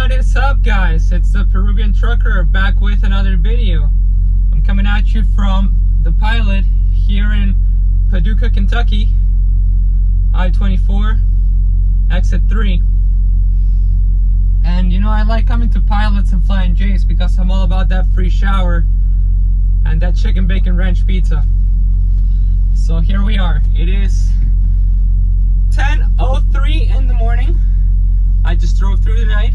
What is up, guys? It's the Peruvian Trucker back with another video. I'm coming at you from the Pilot here in Paducah, Kentucky, I-24, exit 3. And you know, I like coming to Pilots and Flying J's because I'm all about that free shower and that chicken bacon ranch pizza. So here we are. It is 10:03 in the morning. I just drove through the night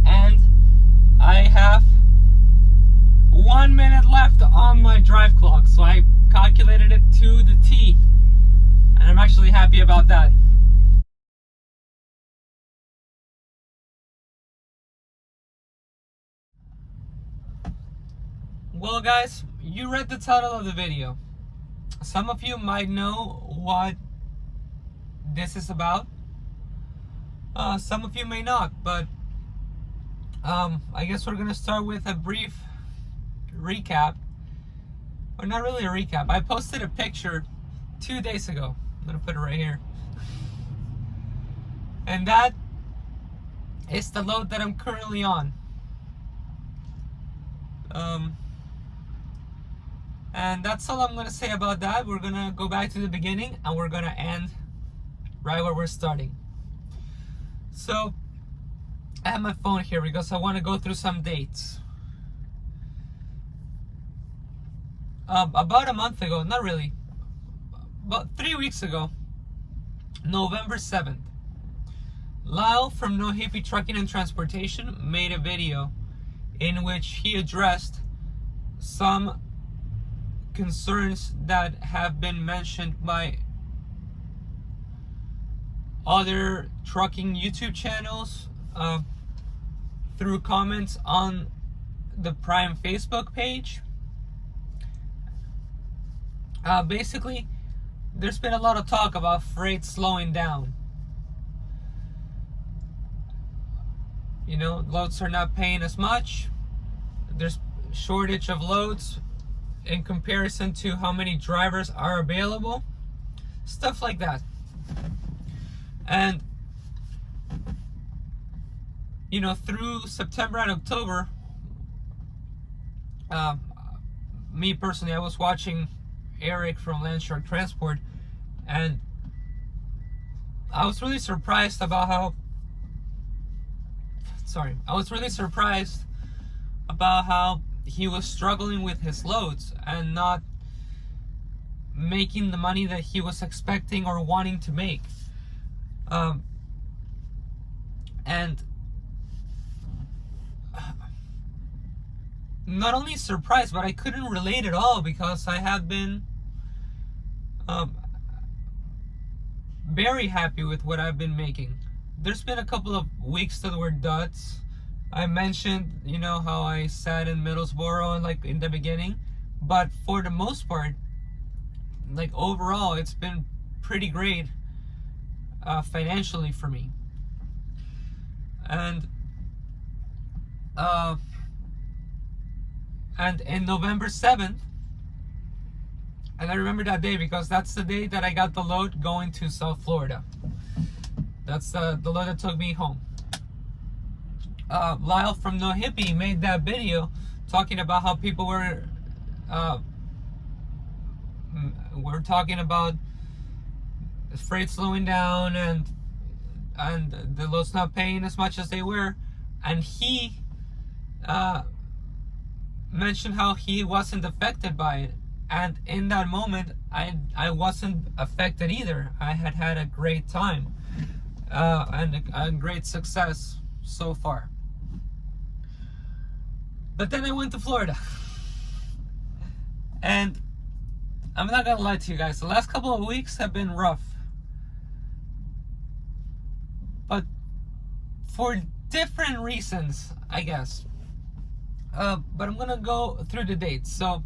and I have 1 minute left on my drive clock, so I calculated it to the T, and I'm actually happy about that. Well, guys, you read the title of the video. Some of you might know what this is about. Some of you may not, but I guess we're gonna start with a brief recap, or not really a recap. I posted a picture 2 days ago. I'm gonna put it right here, and that is the load that I'm currently on. And that's all I'm gonna say about that. We're gonna go back to the beginning and we're gonna end right where we're starting. So I have my phone here because I want to go through some dates. About a month ago, not really, about 3 weeks ago, November 7th, Lyle from No Hippie Trucking and Transportation made a video in which he addressed some concerns that have been mentioned by other trucking YouTube channels through comments on the Prime Facebook page. Basically, there's been a lot of talk about freight slowing down. You know, loads are not paying as much. There's shortage of loads in comparison to how many drivers are available. Stuff like that. And you know, through September and October, me personally, I was watching Eric from Landshark Transport, and I was really surprised about how he was struggling with his loads and not making the money that he was expecting or wanting to make. And not only surprised, but I couldn't relate at all because I have been very happy with what I've been making. There's been a couple of weeks that were duds. I mentioned, you know, how I sat in Middlesboro like in the beginning, but for the most part, like overall, it's been pretty great financially for me. And in November 7th, and I remember that day because that's the day that I got the load going to South Florida. That's the load that took me home. Lyle from No Hippie made that video talking about how people were talking about freight slowing down and the loads not paying as much as they were, and he mentioned how he wasn't affected by it, and in that moment I wasn't affected either. I had a great time and a great success so far. But then I went to Florida and I'm not gonna lie to you guys, the last couple of weeks have been rough, but for different reasons, I guess. But I'm gonna go through the dates. So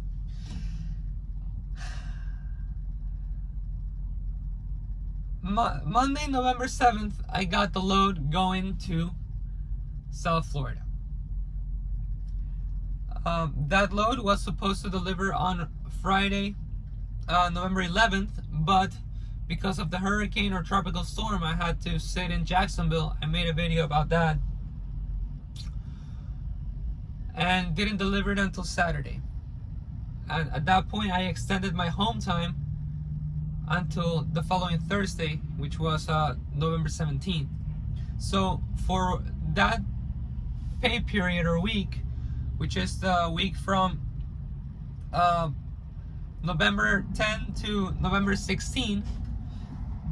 Monday, November 7th, I got the load going to South Florida. That load was supposed to deliver on Friday, November 11th, but because of the hurricane or tropical storm, I had to sit in Jacksonville. I made a video about that. and didn't deliver it until Saturday. And at that point, I extended my home time until the following Thursday, which was November 17th. So for that pay period or week, which is the week from November 10 to November 16,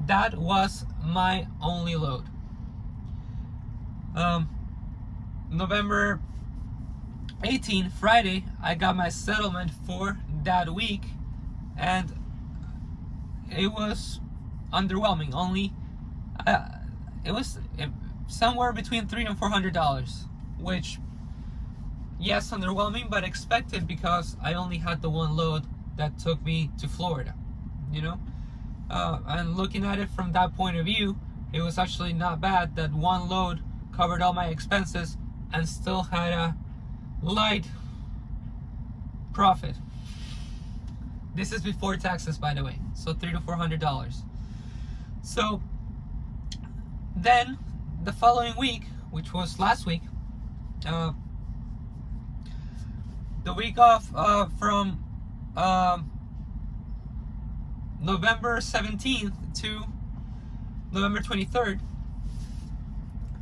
that was my only load. November 18, Friday, I got my settlement for that week, and it was underwhelming. Only it was somewhere between $300 and $400, which, yes, underwhelming, but expected, because I only had the one load that took me to Florida, you know. And looking at it from that point of view, it was actually not bad that one load covered all my expenses and still had a light profit. This is before taxes, by the way, so $300 to $400. So then the following week, which was last week, the week off from November 17th to November 23rd,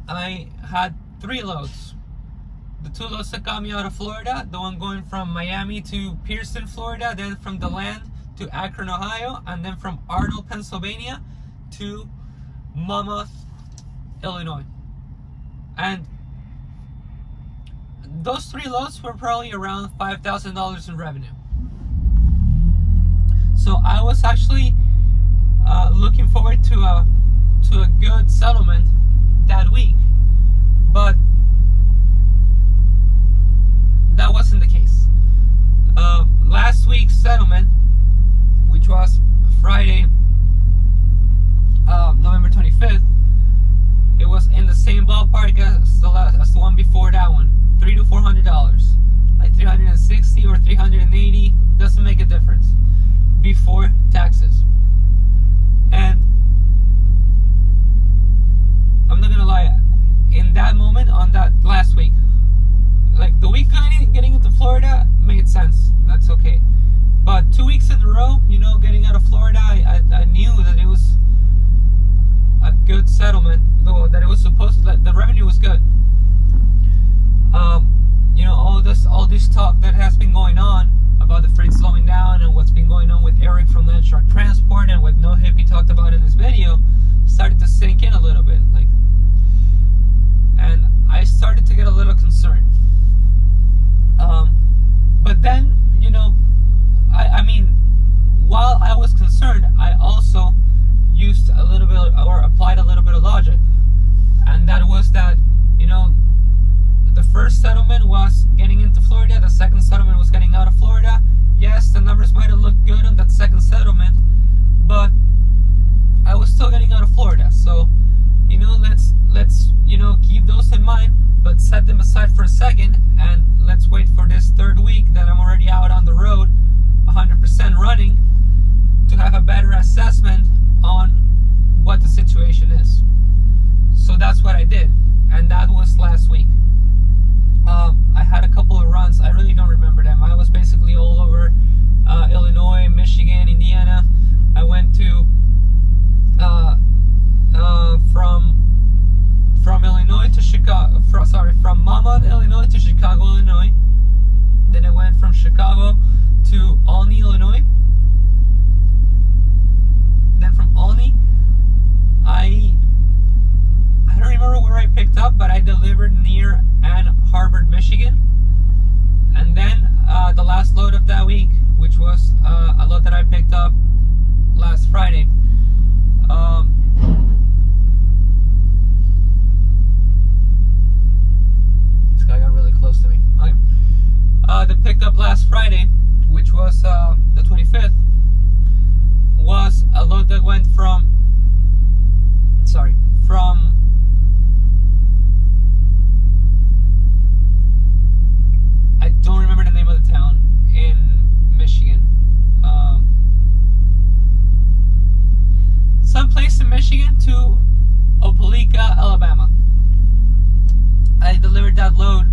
I had 3 loads. The 2 loads that got me out of Florida, the one going from Miami to Pearson, Florida, then from DeLand to Akron, Ohio, and then from Arnold, Pennsylvania to Monmouth, Illinois. And those 3 loads were probably around $5,000 in revenue. So I was actually looking forward to a good settlement that week, but that wasn't the case. Last week's settlement, which was Friday, November 25th, it was in the same ballpark as the one before that one, $300 to $400, like $360 or $380, doesn't make a difference, before taxes. And I'm not gonna lie, in that moment, on that last week, like the week getting into Florida made sense, that's okay, but 2 weeks in a row, you know, getting out of Florida, I knew that it was a good settlement, though, that it was supposed to, the revenue was good. You know, all this talk that has been going on about the freight slowing down, and what's been going on with Eric from Landshark Transport, and what No Hippie talked about in this video, started to sink in a little bit, like, and I started to get a little concerned. But then, you know, I mean, while I was concerned, I also used a little bit, or applied a little bit of logic, and that was that, you know, the first settlement was getting into Florida, the second settlement was getting out of Florida. Yes, the numbers might have looked good on that second settlement, but I was still getting out of Florida. So, you know, let's you know, keep those in mind, but set them aside for a second, and let's wait for this third week that I'm already out on the road 100% running, to have a better assessment on what the situation is. So that's what I did, and that was last week. I had a couple of runs, I really don't remember them. I was basically all over Illinois, Michigan, Indiana. I went to from Illinois to Chicago, from Monmouth, Illinois to Chicago, Illinois. Then I went from Chicago to Olney, Illinois. Then from Olney, I don't remember where I picked up, but I delivered near Ann Arbor, Michigan. And then the last load of that week, which was a load that I picked up last Friday. This guy got really close to me. Okay. The picked up last Friday, which was the 25th, was a load that went from I don't remember the name of the town in Michigan. Someplace in Michigan to Opelika, Alabama. I delivered that load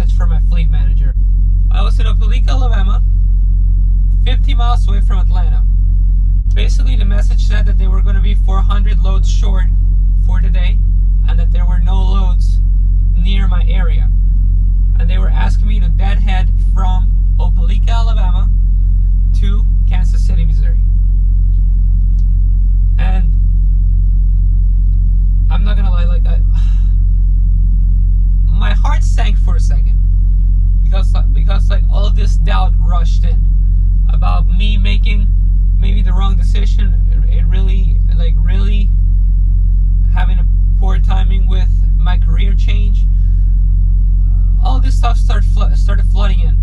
message from my fleet manager. I was in Opelika, Alabama, 50 miles away from Atlanta. Basically, the message said that they were going to be 400 loads short for the day, and that there were no loads near my area. And they were asking me to deadhead from Opelika, Alabama to Kansas City, Missouri. And I'm not gonna lie, like my heart sank for a second because like all of this doubt rushed in about me making maybe the wrong decision. It really having a poor timing with my career change. All this stuff started flooding in.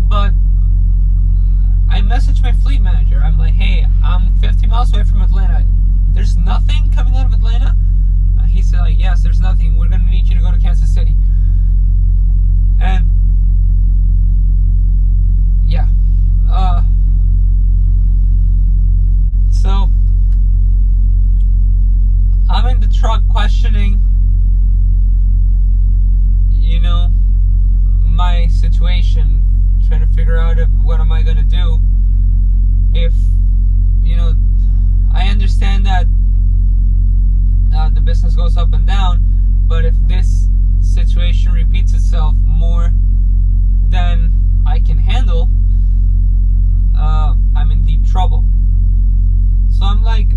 But I messaged my fleet manager. I'm like, hey, I'm 50 miles away from Atlanta. There's nothing coming out of Atlanta? He said, like, yes, there's nothing. We're going to need you to go to Kansas City. And, yeah. So, I'm in the truck questioning, my situation, trying to figure out what am I going to do if, I understand that the business goes up and down, but if this situation repeats itself more than I can handle, I'm in deep trouble. So I'm like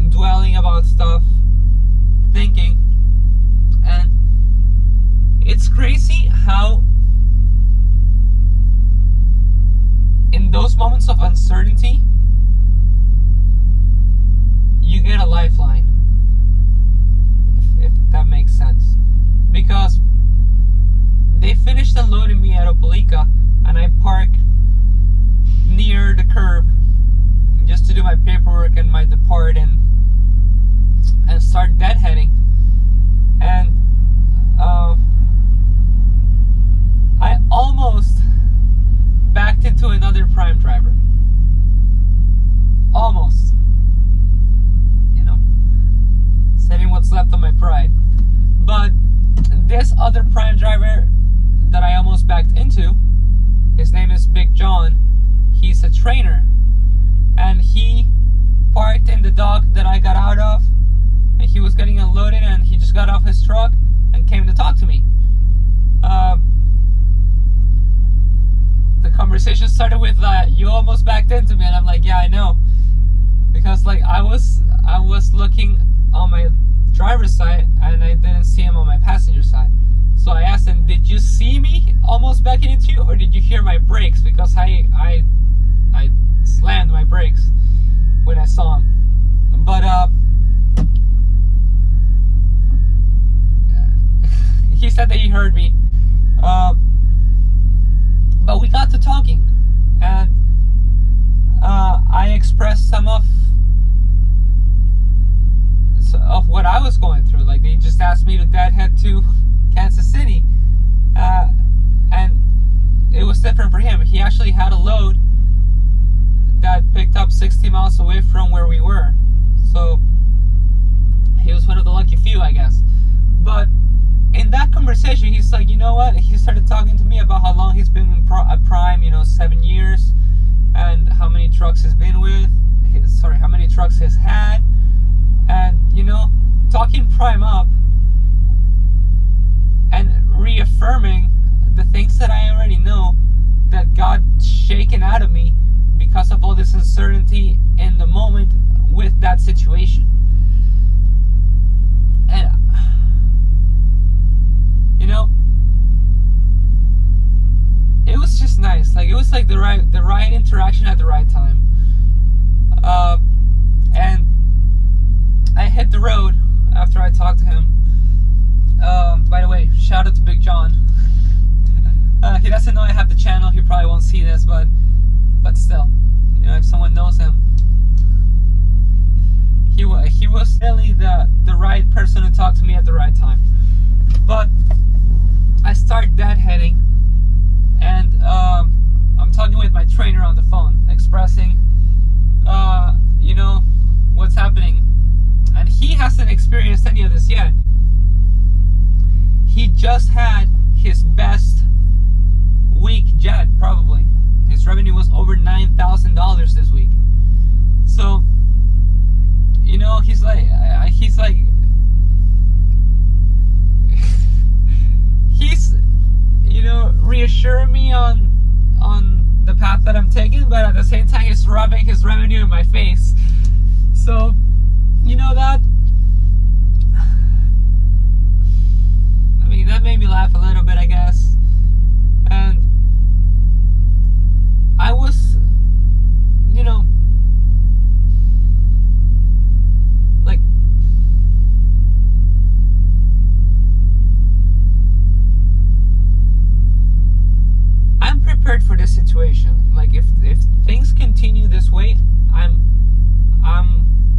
dwelling about stuff, thinking, and it's crazy how in those moments of uncertainty you get a lifeline, if that makes sense. Because they finished unloading me at Opelika, and I parked near the curb just to do my paperwork and my depart and start deadheading. And I almost backed into another prime driver. Almost. Saving what's left of my pride. But this other prime driver that I almost backed into, his name is Big John. He's a trainer. And he parked in the dock that I got out of. And he was getting unloaded, and he just got off his truck and came to talk to me. The conversation started with, you almost backed into me, and I'm like, yeah, I know. Because like I was looking on my driver's side and I didn't see him on my passenger side. So I asked him, did you see me almost backing into you, or did you hear my brakes? Because I slammed my brakes when I saw him. But he said that he heard me. But we got to talking, and I expressed some of what I was going through. Like, they just asked me to deadhead to Kansas City, and it was different for him. He actually had a load that picked up 60 miles away from where we were, so he was one of the lucky few, I guess. But in that conversation, he's like, you know what? He started talking to me about how long he's been at Prime, 7 years, and how many trucks he's been with. How many trucks he's had, and talking Prime up and reaffirming the things that I already know that got shaken out of me because of all this uncertainty in the moment with that situation. And it was just nice. Like, it was like the right interaction at the right time. And I hit the road after I talked to him. By the way, shout out to Big John. He doesn't know I have the channel. He probably won't see this, but still, if someone knows him, he was really the right person to talk to me at the right time. But I start deadheading, and I'm talking with my trainer on the phone, expressing, what's happening. And he hasn't experienced any of this yet. he just had his best week yet, probably. His revenue was over $9,000 this week. So, you know, he's like he's you know, reassuring me on the path that I'm taking, but at the same time he's rubbing his revenue in my face. So, you know, that made me laugh a little bit, I guess. And I was, you know, like, I'm prepared for this situation. Like, if things continue this way, I'm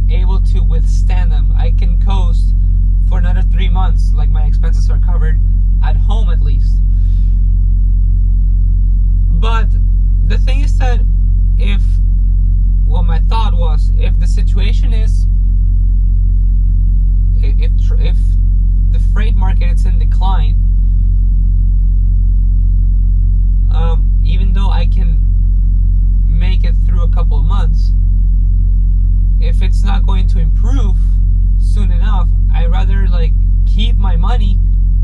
able to withstand them. I can coast for another 3 months. Like, my expenses are covered at home, at least. But the thing is that my thought was, if the situation is, if the freight market is in decline, even though I can make it through a couple of months, if it's not going to improve soon enough, I'd rather like keep my money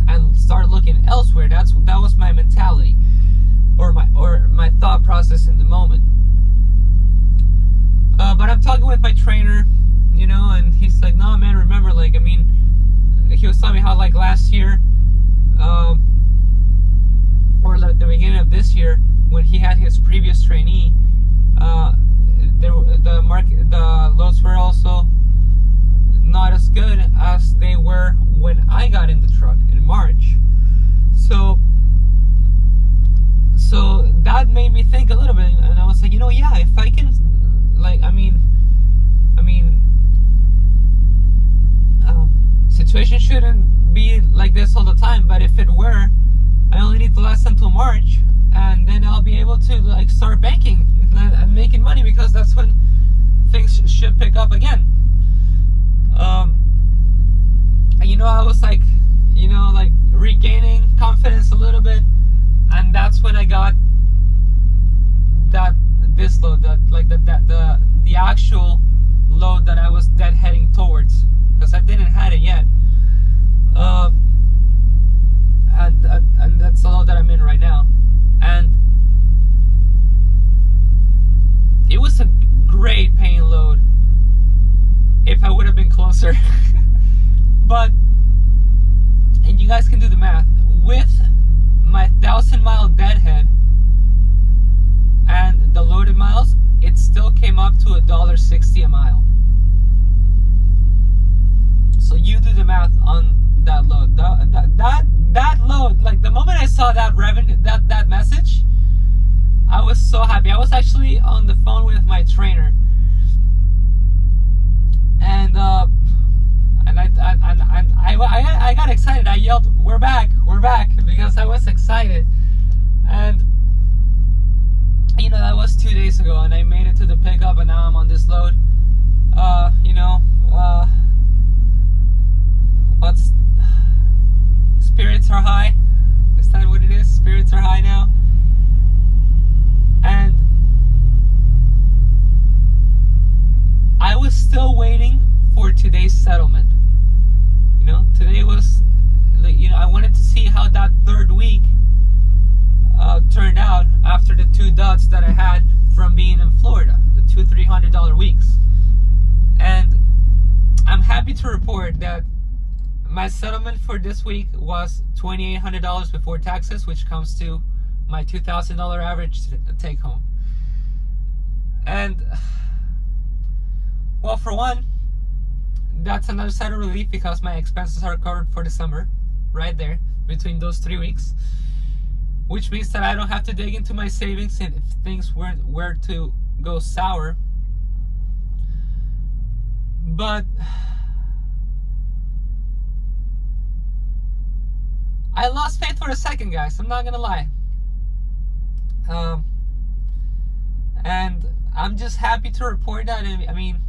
and start looking elsewhere. That was my mentality, or my thought process in the moment. But I'm talking with my trainer, you know, and he's like, "No, man, remember, like, I mean," he was telling me how, like, last year, or like the beginning of this year, when he had his previous trainee, the loads were also not as good as they were when I got in the truck in March. So that made me think a little bit, and I was like, you know, yeah, if I can, like, situation shouldn't be like this all the time, but if it were, I only need to last until March, and then I'll be able to like start banking and making money, because that's when things should pick up again. You know, I was like, you know, like regaining confidence a little bit, and that's when I got this load, the actual load that I was dead heading towards, because I didn't had it yet. And that's the load that I'm in right now, and it was a great paying load if I would have been closer. But, and you guys can do the math, with my 1,000-mile deadhead and the loaded miles, it still came up to $1.60 a mile. So you do the math on that load. That load, like, the moment I saw that revenue, that message, I was so happy. I was actually on the phone with my trainer, and I got excited. I yelled, we're back," because I was excited. And you know, that was 2 days ago, and I made it to the pickup, and now I'm on this load. Spirits are high. Is that what it is? Spirits are high now. And I was still waiting for today's settlement. You know, today was, you know, I wanted to see how that third week turned out after the 2 dots that I had from being in Florida, the $200, $300 weeks. And I'm happy to report that my settlement for this week was $2,800 before taxes, which comes to my $2,000 average take home. And, well, for one, that's another side of relief, because my expenses are covered for December, right there, between those 3 weeks. Which means that I don't have to dig into my savings, and if things were to go sour. But I lost faith for a second, guys. I'm not gonna lie. And I'm just happy to report that. I mean,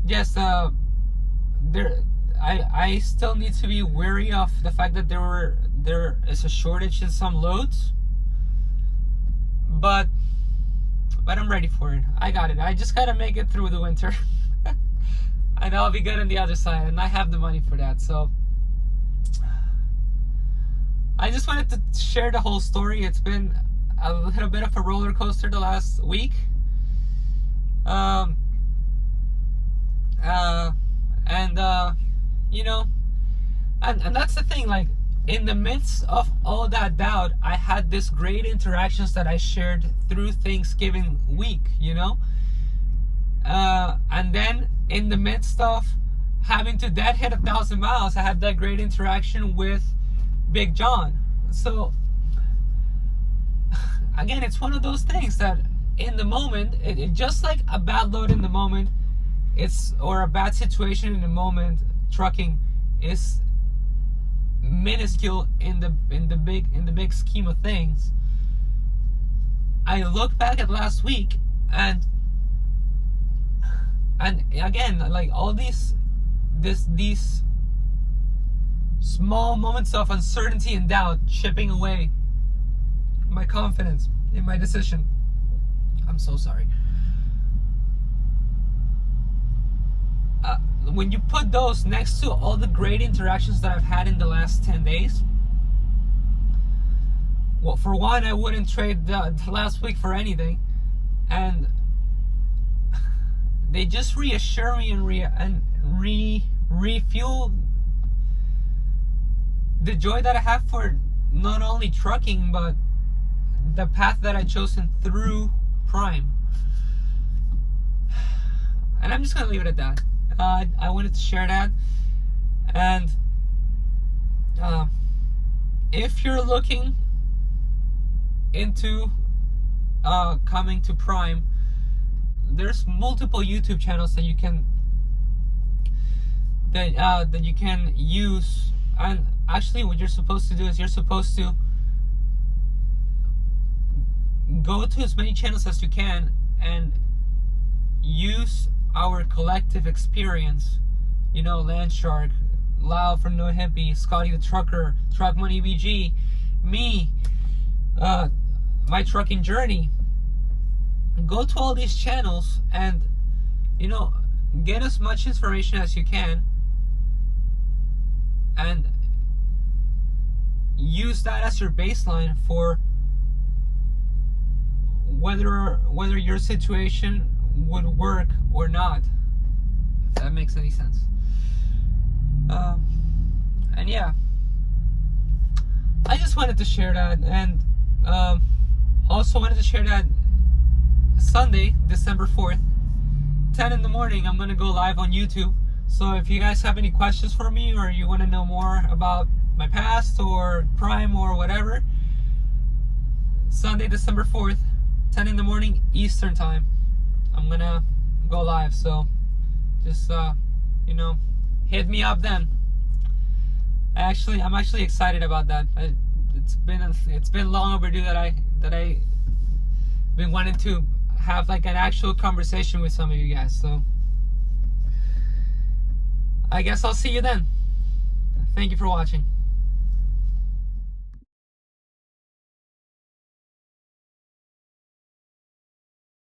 yes, I I still need to be wary of the fact that there is a shortage in some loads, but I'm ready for it. I got it. I just gotta make it through the winter. And I'll be good on the other side, and I have the money for that. So I just wanted to share the whole story. It's been a little bit of a roller coaster the last week. You know, and that's the thing, like, in the midst of all that doubt, I had this great interactions that I shared through Thanksgiving week, you know? And then in the midst of having to dead hit 1,000 miles, I had that great interaction with Big John. So again, it's one of those things that in the moment, it just like a bad load in the moment, or a bad situation in the moment, trucking is minuscule in the big scheme of things. I look back at last week, and again, like, all these small moments of uncertainty and doubt chipping away my confidence in my decision. I'm so sorry. When you put those next to all the great interactions that I've had in the last 10 days, well, for one, I wouldn't trade the last week for anything, and they just reassure me and refuel the joy that I have for not only trucking, but the path that I've chosen through Prime. And I'm just gonna leave it at that. I wanted to share that. And if you're looking into coming to Prime, there's multiple YouTube channels that you can use. And actually, what you're supposed to do is you're supposed to go to as many channels as you can and use our collective experience. You know, Landshark, Lau from No Hippie, Scotty the Trucker, Truck Money BG, me, my trucking journey. Go to all these channels and, you know, get as much information as you can, and use that as your baseline for whether your situation would work or not, if that makes any sense. And yeah, I just wanted to share that, and also wanted to share that Sunday, December 4th, 10 in the morning, I'm going to go live on YouTube. So if you guys have any questions for me, or you want to know more about my past or Prime or whatever, Sunday, December 4th, 10 in the morning Eastern time, I'm going to go live. So just, you know, hit me up then. I'm actually excited about that. It's been long overdue that I been wanting to have like an actual conversation with some of you guys. So I guess I'll see you then. Thank you for watching.